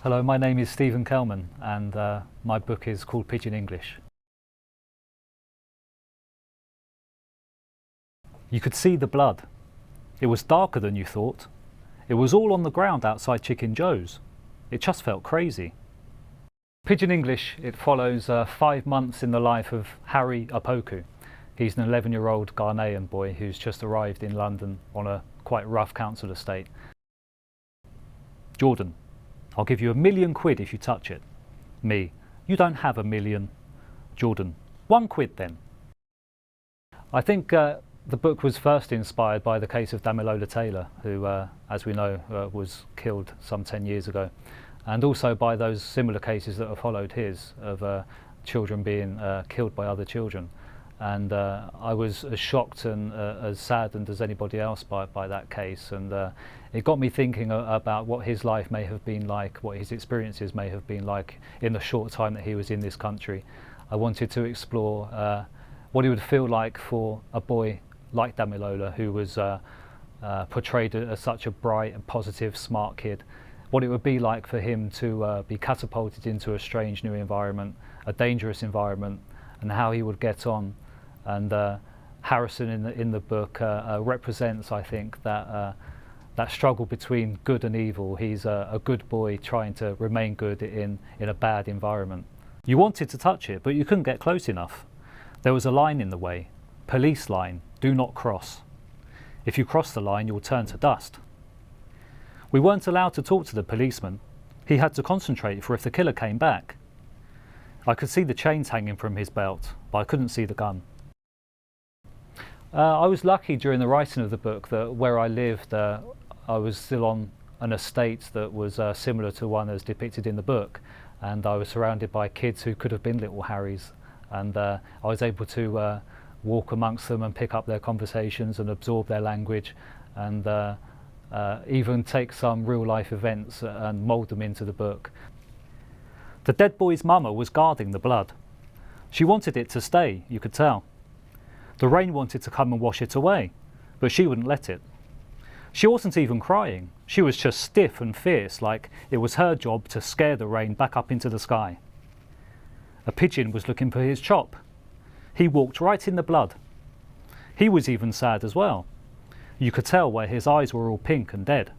Hello, my name is Stephen Kelman and my book is called Pigeon English. You could see the blood. It was darker than you thought. It was all on the ground outside Chicken Joe's. It just felt crazy. Pigeon English, it follows 5 months in the life of Harry Opoku. He's an 11-year-old Ghanaian boy who's just arrived in London on a quite rough council estate. Jordan, I'll give you £1,000,000 if you touch it. Me, you don't have £1,000,000. Jordan, £1 then. I think the book was first inspired by the case of Damilola Taylor, who, as we know, was killed some 10 years ago, and also by those similar cases that have followed his, of children being killed by other children. And I was as shocked and as saddened as anybody else by that case, and it got me thinking about what his life may have been like, what his experiences may have been like in the short time that he was in this country. I wanted to explore what it would feel like for a boy like Damilola, who was portrayed as such a bright and positive, smart kid, what it would be like for him to be catapulted into a strange new environment, a dangerous environment, and how he would get on. And Harrison in the book represents, I think, that struggle between good and evil. He's a good boy trying to remain good in a bad environment. You wanted to touch it, but you couldn't get close enough. There was a line in the way. Police line, do not cross. If you cross the line, you'll turn to dust. We weren't allowed to talk to the policeman. He had to concentrate for if the killer came back. I could see the chains hanging from his belt, but I couldn't see the gun. I was lucky during the writing of the book that where I lived, I was still on an estate that was similar to one as depicted in the book, and I was surrounded by kids who could have been little Harrys, and I was able to walk amongst them and pick up their conversations and absorb their language, and even take some real life events and mould them into the book. The dead boy's mama was guarding the blood. She wanted it to stay, you could tell. The rain wanted to come and wash it away, but she wouldn't let it. She wasn't even crying. She was just stiff and fierce, like it was her job to scare the rain back up into the sky. A pigeon was looking for his chop. He walked right in the blood. He was even sad as well. You could tell where his eyes were all pink and dead.